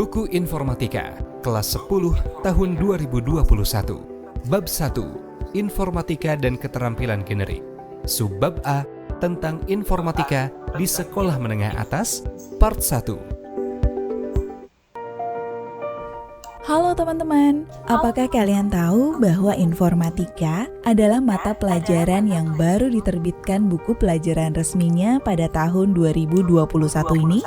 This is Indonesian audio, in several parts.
Buku Informatika kelas 10 tahun 2021. Bab 1, Informatika dan Keterampilan Generik. Subbab A, tentang informatika di sekolah menengah atas, part 1. Halo teman-teman, apakah kalian tahu bahwa informatika adalah mata pelajaran yang baru diterbitkan buku pelajaran resminya pada tahun 2021 ini?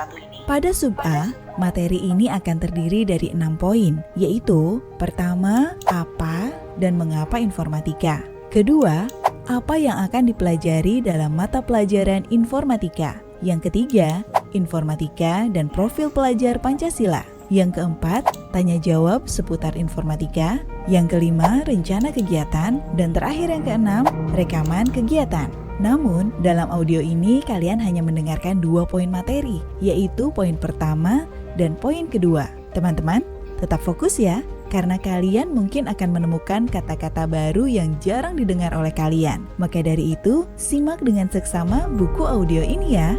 Pada sub A, materi ini akan terdiri dari 6 poin, yaitu pertama, apa dan mengapa informatika. Kedua, apa yang akan dipelajari dalam mata pelajaran informatika. Yang ketiga, informatika dan profil pelajar Pancasila. Yang keempat, tanya jawab seputar informatika. Yang kelima, rencana kegiatan. Dan terakhir yang keenam, rekaman kegiatan. Namun, dalam audio ini kalian hanya mendengarkan 2 poin materi, yaitu poin pertama dan poin kedua. Teman-teman, tetap fokus ya, karena kalian mungkin akan menemukan kata-kata baru yang jarang didengar oleh kalian. Maka dari itu, simak dengan seksama buku audio ini ya.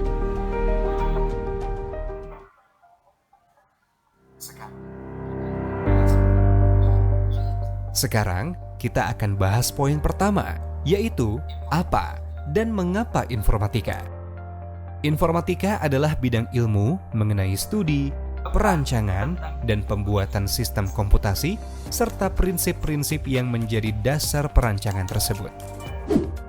Sekarang, kita akan bahas poin pertama, yaitu apa dan mengapa informatika. Informatika adalah bidang ilmu mengenai studi, perancangan, dan pembuatan sistem komputasi, serta prinsip-prinsip yang menjadi dasar perancangan tersebut.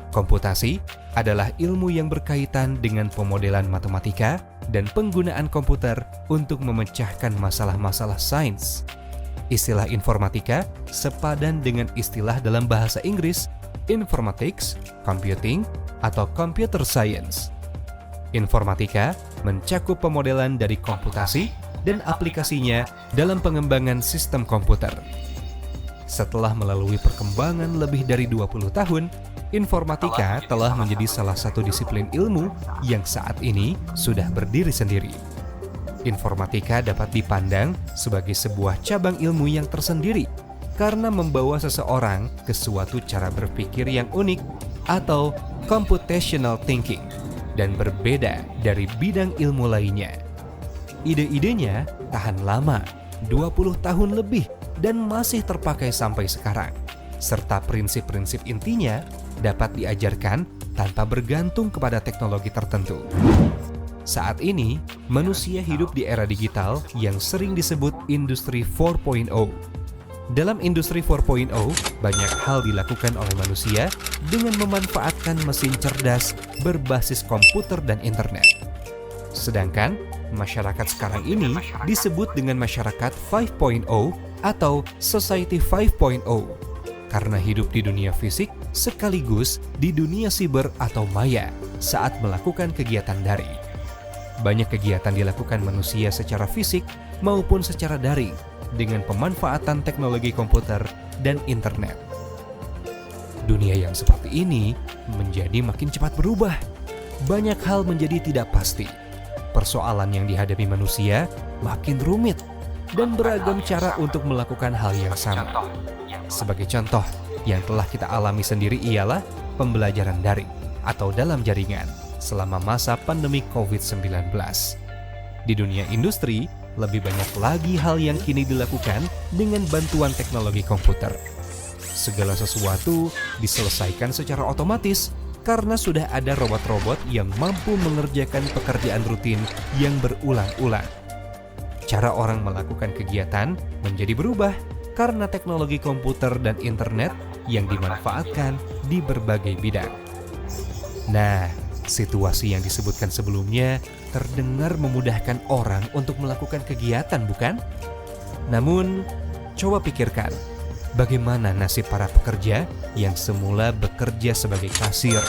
Komputasi adalah ilmu yang berkaitan dengan pemodelan matematika dan penggunaan komputer untuk memecahkan masalah-masalah sains. Istilah informatika sepadan dengan istilah dalam bahasa Inggris informatics, computing, atau computer science. Informatika mencakup pemodelan dari komputasi dan aplikasinya dalam pengembangan sistem komputer. Setelah melalui perkembangan lebih dari 20 tahun, informatika telah menjadi salah satu disiplin ilmu yang saat ini sudah berdiri sendiri. Informatika dapat dipandang sebagai sebuah cabang ilmu yang tersendiri karena membawa seseorang ke suatu cara berpikir yang unik atau computational thinking dan berbeda dari bidang ilmu lainnya. Ide-idenya tahan lama, 20 tahun lebih, dan masih terpakai sampai sekarang, serta prinsip-prinsip intinya dapat diajarkan tanpa bergantung kepada teknologi tertentu. Saat ini, manusia hidup di era digital yang sering disebut Industri 4.0. Dalam Industri 4.0, banyak hal dilakukan oleh manusia dengan memanfaatkan mesin cerdas berbasis komputer dan internet. Sedangkan, masyarakat sekarang ini disebut dengan masyarakat 5.0 atau Society 5.0 karena hidup di dunia fisik sekaligus di dunia siber atau maya saat melakukan kegiatan daring. Banyak kegiatan dilakukan manusia secara fisik maupun secara daring dengan pemanfaatan teknologi komputer dan internet. Dunia yang seperti ini menjadi makin cepat berubah. Banyak hal menjadi tidak pasti. Persoalan yang dihadapi manusia makin rumit dan beragam cara untuk melakukan hal yang sama. Sebagai contoh, yang telah kita alami sendiri ialah pembelajaran daring atau dalam jaringan selama masa pandemi COVID-19. Di dunia industri, lebih banyak lagi hal yang kini dilakukan dengan bantuan teknologi komputer. Segala sesuatu diselesaikan secara otomatis karena sudah ada robot-robot yang mampu mengerjakan pekerjaan rutin yang berulang-ulang. Cara orang melakukan kegiatan menjadi berubah karena teknologi komputer dan internet yang dimanfaatkan di berbagai bidang. Nah, situasi yang disebutkan sebelumnya terdengar memudahkan orang untuk melakukan kegiatan, bukan? Namun, coba pikirkan, bagaimana nasib para pekerja yang semula bekerja sebagai kasir,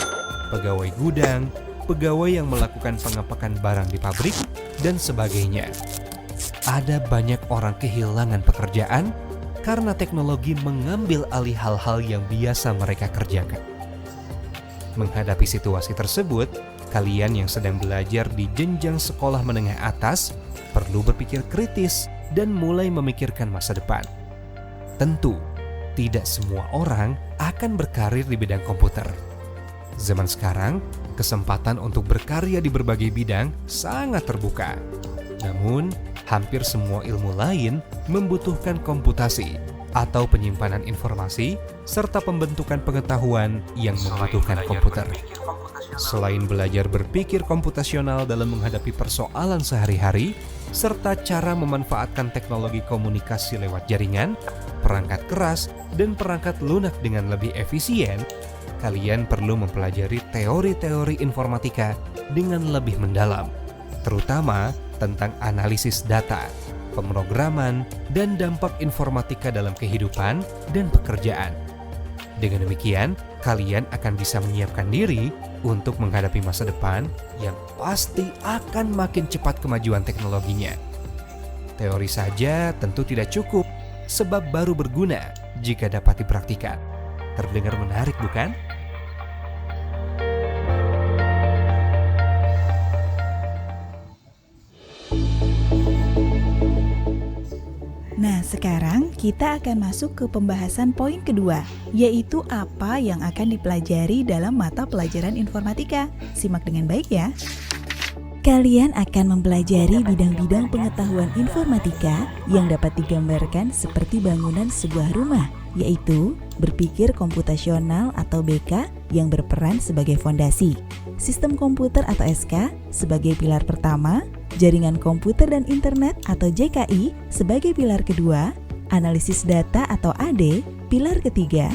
pegawai gudang, pegawai yang melakukan pengepakan barang di pabrik, dan sebagainya. Ada banyak orang kehilangan pekerjaan karena teknologi mengambil alih hal-hal yang biasa mereka kerjakan. Menghadapi situasi tersebut, kalian yang sedang belajar di jenjang sekolah menengah atas perlu berpikir kritis dan mulai memikirkan masa depan. Tentu, tidak semua orang akan berkarir di bidang komputer. Zaman sekarang, kesempatan untuk berkarya di berbagai bidang sangat terbuka. Namun, hampir semua ilmu lain membutuhkan komputasi atau penyimpanan informasi serta pembentukan pengetahuan yang membutuhkan komputer. Selain belajar berpikir komputasional dalam menghadapi persoalan sehari-hari, serta cara memanfaatkan teknologi komunikasi lewat jaringan, perangkat keras, dan perangkat lunak dengan lebih efisien, kalian perlu mempelajari teori-teori informatika dengan lebih mendalam, terutama tentang analisis data, pemrograman, dan dampak informatika dalam kehidupan dan pekerjaan. Dengan demikian, kalian akan bisa menyiapkan diri untuk menghadapi masa depan yang pasti akan makin cepat kemajuan teknologinya. Teori saja tentu tidak cukup, sebab baru berguna jika dapat dipraktikkan. Terdengar menarik, bukan? Nah, sekarang kita akan masuk ke pembahasan poin kedua, yaitu apa yang akan dipelajari dalam mata pelajaran informatika. Simak dengan baik ya. Kalian akan mempelajari bidang-bidang pengetahuan informatika yang dapat digambarkan seperti bangunan sebuah rumah, yaitu berpikir komputasional atau BK yang berperan sebagai fondasi, sistem komputer atau SK sebagai pilar pertama, jaringan komputer dan internet atau JKI sebagai pilar kedua, analisis data atau AD pilar ketiga,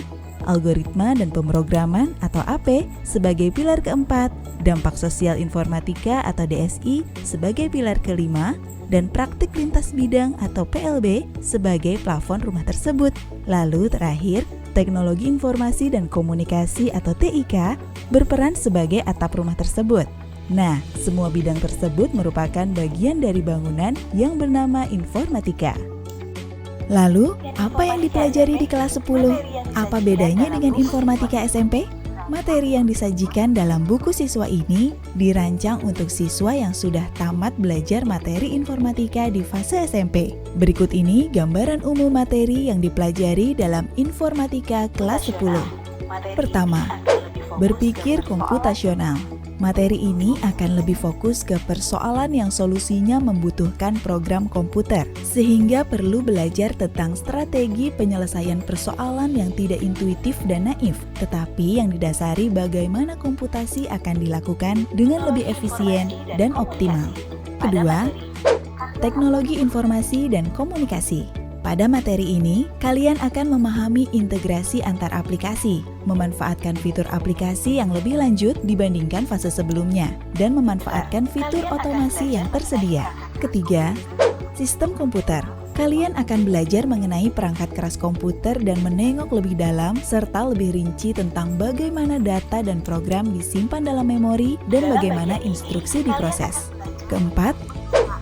algoritma dan pemrograman atau AP sebagai pilar keempat, dampak sosial informatika atau DSI sebagai pilar kelima, dan praktik lintas bidang atau PLB sebagai plafon rumah tersebut. Lalu terakhir, teknologi informasi dan komunikasi atau TIK berperan sebagai atap rumah tersebut. Nah, semua bidang tersebut merupakan bagian dari bangunan yang bernama informatika. Lalu, apa yang dipelajari di kelas 10? Apa bedanya dengan informatika SMP? Materi yang disajikan dalam buku siswa ini dirancang untuk siswa yang sudah tamat belajar materi informatika di fase SMP. Berikut ini gambaran umum materi yang dipelajari dalam informatika kelas 10. Pertama, berpikir komputasional. Materi ini akan lebih fokus ke persoalan yang solusinya membutuhkan program komputer, sehingga perlu belajar tentang strategi penyelesaian persoalan yang tidak intuitif dan naif, tetapi yang didasari bagaimana komputasi akan dilakukan dengan lebih efisien dan optimal. Kedua, teknologi informasi dan komunikasi. Pada materi ini, kalian akan memahami integrasi antar aplikasi, memanfaatkan fitur aplikasi yang lebih lanjut dibandingkan fase sebelumnya, dan memanfaatkan fitur otomasi yang tersedia. Ketiga, sistem komputer. Kalian akan belajar mengenai perangkat keras komputer dan menengok lebih dalam serta lebih rinci tentang bagaimana data dan program disimpan dalam memori dan bagaimana instruksi diproses. Keempat,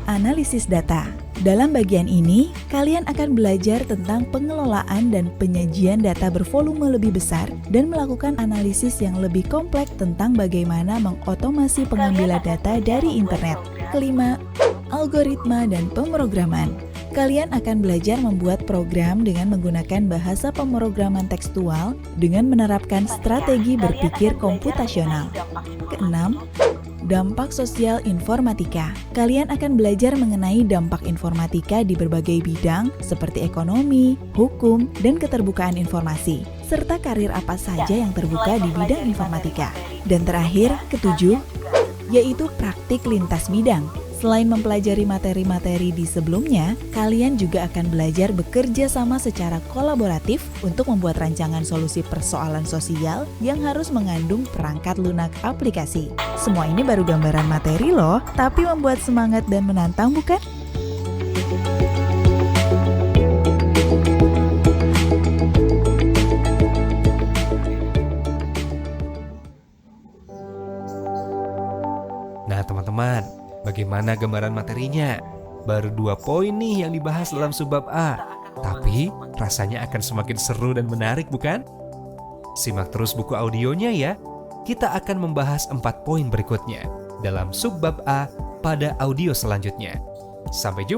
analisis data. Dalam bagian ini, kalian akan belajar tentang pengelolaan dan penyajian data bervolume lebih besar dan melakukan analisis yang lebih kompleks tentang bagaimana mengotomasi pengambilan data dari internet. Kelima, algoritma dan pemrograman. Kalian akan belajar membuat program dengan menggunakan bahasa pemrograman tekstual dengan menerapkan strategi berpikir komputasional. Keenam, dampak sosial informatika. Kalian akan belajar mengenai dampak informatika di berbagai bidang seperti ekonomi, hukum, dan keterbukaan informasi, serta karir apa saja yang terbuka di bidang informatika. Dan terakhir, ketujuh, yaitu praktik lintas bidang. Selain mempelajari materi-materi di sebelumnya, kalian juga akan belajar bekerja sama secara kolaboratif untuk membuat rancangan solusi persoalan sosial yang harus mengandung perangkat lunak aplikasi. Semua ini baru gambaran materi loh, tapi membuat semangat dan menantang bukan? Nah teman-teman, bagaimana gambaran materinya? Baru 2 poin nih yang dibahas dalam subbab A, tapi rasanya akan semakin seru dan menarik bukan? Simak terus buku audionya ya. Kita akan membahas 4 poin berikutnya dalam subbab A pada audio selanjutnya. Sampai jumpa.